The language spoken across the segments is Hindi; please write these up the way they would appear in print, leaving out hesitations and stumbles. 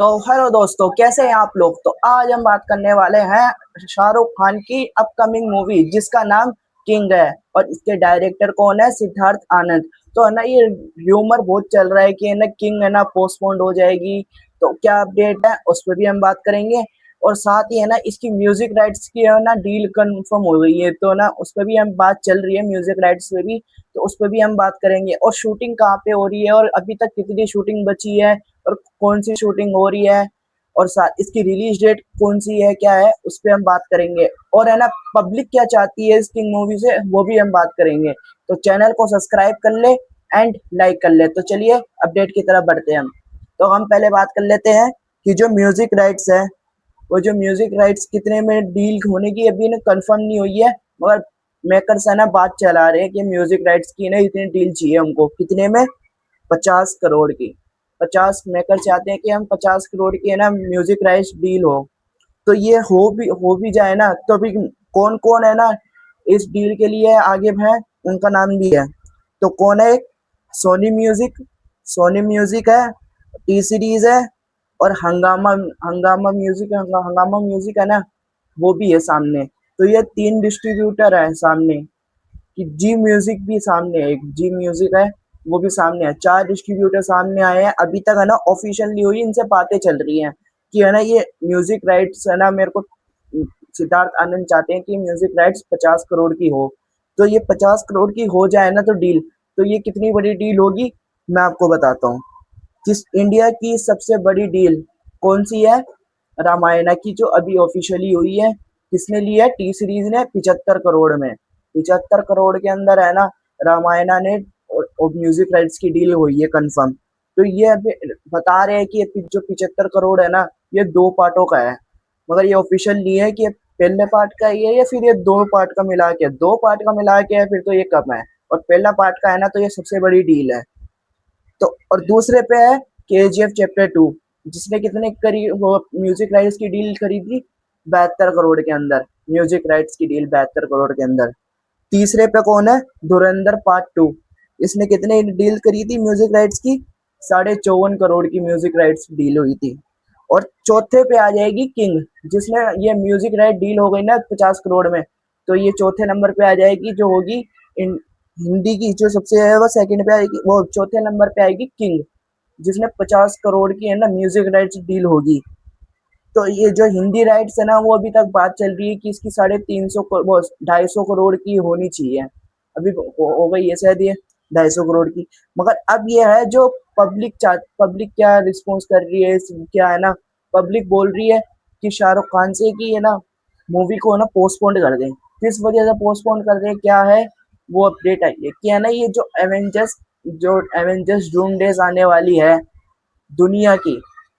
तो हेलो दोस्तों, कैसे हैं आप लोग। तो आज हम बात करने वाले हैं शाहरुख खान की अपकमिंग मूवी जिसका नाम किंग है। और इसके डायरेक्टर कौन है? सिद्धार्थ आनंद। तो है ना, ये र्यूमर बहुत चल रहा है कि है ना किंग है ना पोस्टपोन्ड हो जाएगी। तो क्या अपडेट है उस पर भी हम बात करेंगे। और साथ ही है ना इसकी म्यूजिक राइट्स की है ना डील कंफर्म हो गई है, तो ना उस पर भी हम बात चल रही है म्यूजिक राइट्स पे भी। तो उस पर भी हम बात करेंगे। और शूटिंग कहाँ पे हो रही है और अभी तक कितनी शूटिंग बची है और कौन सी शूटिंग हो रही है और साथ इसकी रिलीज डेट कौन सी है, क्या है, उस पर हम बात करेंगे। और है ना पब्लिक क्या चाहती है इस किंग मूवी से, वो भी हम बात करेंगे। तो चैनल को सब्सक्राइब कर ले एंड लाइक कर ले। तो चलिए अपडेट की तरफ बढ़ते हैं हम। तो हम पहले बात कर लेते हैं कि जो म्यूजिक राइट्स है, वो जो म्यूजिक राइट्स कितने में डील होने की अभी ना कंफर्म नहीं हुई है। मगर मेकर्स है ना बात चला रहे हैं कि म्यूजिक राइट्स की ना इतनी डील चाहिए हमको। कितने में? 50 करोड़ की। 50 मेकर चाहते हैं कि हम 50 करोड़ की है ना म्यूजिक राइट्स डील हो। तो ये हो भी जाए ना, तो अभी कौन कौन है ना इस डील के लिए आगे है, उनका नाम भी है। तो कौन है? सोनी म्यूजिक, सोनी म्यूजिक है, टी सीरीज है, और हंगामा, हंगामा म्यूजिक है ना, वो भी है सामने। तो ये तीन डिस्ट्रीब्यूटर है सामने। कि जी म्यूजिक भी सामने है, एक जी म्यूजिक है, वो भी सामने है। चार डिस्ट्रीब्यूटर सामने आए हैं अभी तक है ना, ऑफिशियल नहीं हुई, इनसे बातें चल रही हैं कि है ना ये म्यूजिक राइट्स है ना मेरे को सिद्धार्थ आनंद चाहते हैं कि म्यूजिक राइट्स 50 करोड़ की हो। तो ये 50 करोड़ की हो जाए ना तो डील, तो ये कितनी बड़ी डील होगी मैं आपको बताता हूँ। किस इंडिया की सबसे बड़ी डील कौन सी है? रामायणा की, जो अभी ऑफिशियली हुई है। किसने ली है? टी सीरीज ने 75 करोड़ में। 75 करोड़ के अंदर है ना रामायणा ने और म्यूजिक राइट्स की डील हुई है कंफर्म। तो ये अभी बता रहे हैं कि ये जो 75 करोड़ है ना, ये दो पार्टों का है। मगर ये ऑफिशियल नहीं है कि ये पहले पार्ट का ही है या फिर ये दो पार्ट का मिला के। दो पार्ट का मिला के है फिर तो ये कम है, और पहला पार्ट का है ना तो ये सबसे बड़ी डील है। तो और दूसरे पे है KGF चैप्टर 2, जिसने कितने करीब वो म्यूजिक राइट्स की डील खरीदी? 72 करोड़ के अंदर। म्यूजिक राइट्स की डील 72 करोड़ के अंदर। तीसरे पे कौन है? धुरंधर पार्ट 2। इसने कितने डील करी थी म्यूजिक राइट्स की? 54.5 करोड़ की म्यूजिक राइट्स डील हुई थी। और चौथे पे आ जाएगी किंग, जिसने ये म्यूजिक राइट डील हो गई ना 50 करोड़ में। तो ये चौथे नंबर पे आ जाएगी, जो होगी हिंदी की जो सबसे है वो सेकंड पे आएगी, वो चौथे नंबर पे आएगी किंग, जिसने 50 करोड़ की है ना म्यूजिक राइट्स डील होगी। तो ये जो हिंदी राइट्स है ना, वो अभी तक बात चल रही है कि इसकी 350 वो 250 करोड़ की होनी चाहिए। अभी हो गई है शायद ये 250 करोड़ की। मगर अब ये है जो पब्लिक क्या रिस्पॉन्स कर रही है क्या है ना, पब्लिक बोल रही है कि शाहरुख खान से कि है ना मूवी को ना पोस्टपोन कर दें। किस वजह से पोस्टपोन कर दें, क्या है वो अपडेट आई है कि है ना ये जो एवेंजर्स डूम डेज आने वाली है, दुनिया की,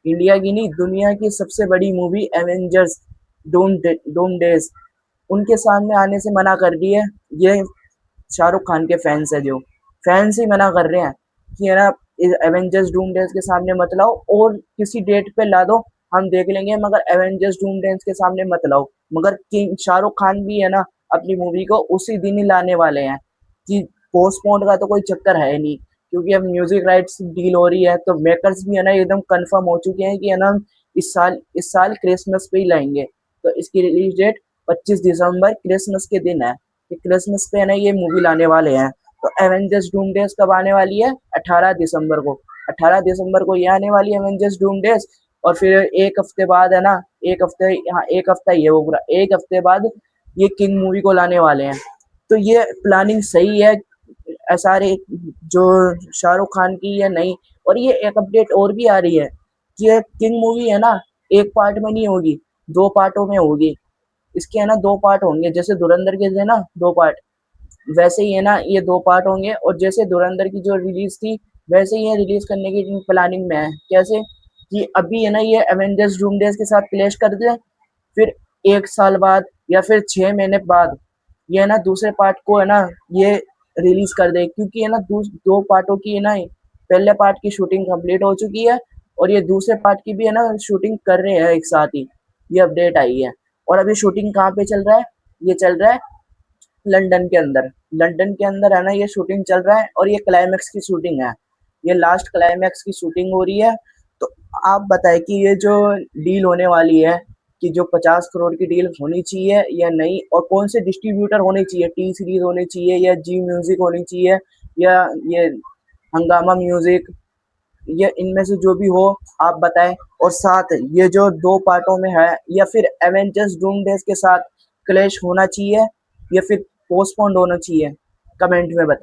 इंडिया की नहीं, दुनिया की सबसे बड़ी मूवी एवेंजर्स डूम डेज, उनके सामने आने से मना कर दी है। ये शाहरुख खान के फैंस है, जो फैंस ही मना कर रहे हैं कि है ना एवेंजर्स डूम डेज के सामने मत लाओ, और किसी डेट पे ला दो, हम देख लेंगे, मगर एवेंजर्स डूम डेज के सामने मत लाओ। मगर किंग शाहरुख खान भी है ना अपनी मूवी को उसी दिन ही लाने वाले हैं। कि पोस्टपोन का तो कोई चक्कर है नहीं, क्योंकि अब म्यूजिक राइट्स डील हो रही है। तो मेकर्स भी है ना एकदम कंफर्म हो चुके हैं कि है ना इस साल क्रिसमस पे ही लाएंगे। तो इसकी रिलीज डेट 25 दिसंबर क्रिसमस के दिन है कि क्रिसमस पे है ना ये मूवी लाने वाले हैं। तो एवेंजर्स डूम डेज कब आने वाली है? 18 दिसंबर को। 18 दिसंबर को ये आने वाली है एवेंजर्स डूम डेज। और फिर एक हफ्ते बाद है ना, एक हफ्ते, हाँ एक हफ्ता ही है वो पूरा, एक हफ्ते बाद ये किंग मूवी को लाने वाले हैं। तो ये प्लानिंग सही है सारे जो शाहरुख खान की या नहीं। और ये एक अपडेट और भी आ रही है कि ये किंग मूवी है ना एक पार्ट में नहीं होगी, दो पार्टों में होगी। इसके है ना दो पार्ट होंगे, जैसे धुरंधर के थे ना दो पार्ट, वैसे ही है ना ये दो पार्ट होंगे। और जैसे धुरंधर की जो रिलीज थी, वैसे ही ये रिलीज करने की प्लानिंग में है। कैसे? कि अभी है ना ये एवेंजर्स डूम डेज के साथ क्लैश कर दे, फिर 1 साल बाद या फिर 6 महीने बाद ये है ना दूसरे पार्ट को है ना ये रिलीज कर दे। क्योंकि है ना दो पार्टों की है ना पहले पार्ट की शूटिंग कंप्लीट हो चुकी है, और ये दूसरे पार्ट की भी है ना शूटिंग कर रहे हैं एक साथ ही। ये अपडेट आई है। और अभी शूटिंग कहाँ पे चल रहा है? ये चल रहा है लंदन के अंदर। लंदन के अंदर है ना ये शूटिंग चल रहा है, और ये क्लाइमैक्स की शूटिंग है, ये लास्ट क्लाइमैक्स की शूटिंग हो रही है। तो आप बताएं कि ये जो डील होने वाली है कि जो 50 करोड़ की डील होनी चाहिए या नहीं, और कौन से डिस्ट्रीब्यूटर होने चाहिए, टी सीरीज होनी चाहिए या जी म्यूजिक होनी चाहिए या ये हंगामा म्यूजिक, ये इनमें से जो भी हो आप बताएं। और साथ ये जो दो पार्टों में है या फिर एवेंजर्स डूमडेज के साथ क्लैश होना चाहिए या फिर पोस्टपोन्ड होना चाहिए, कमेंट में बताएं।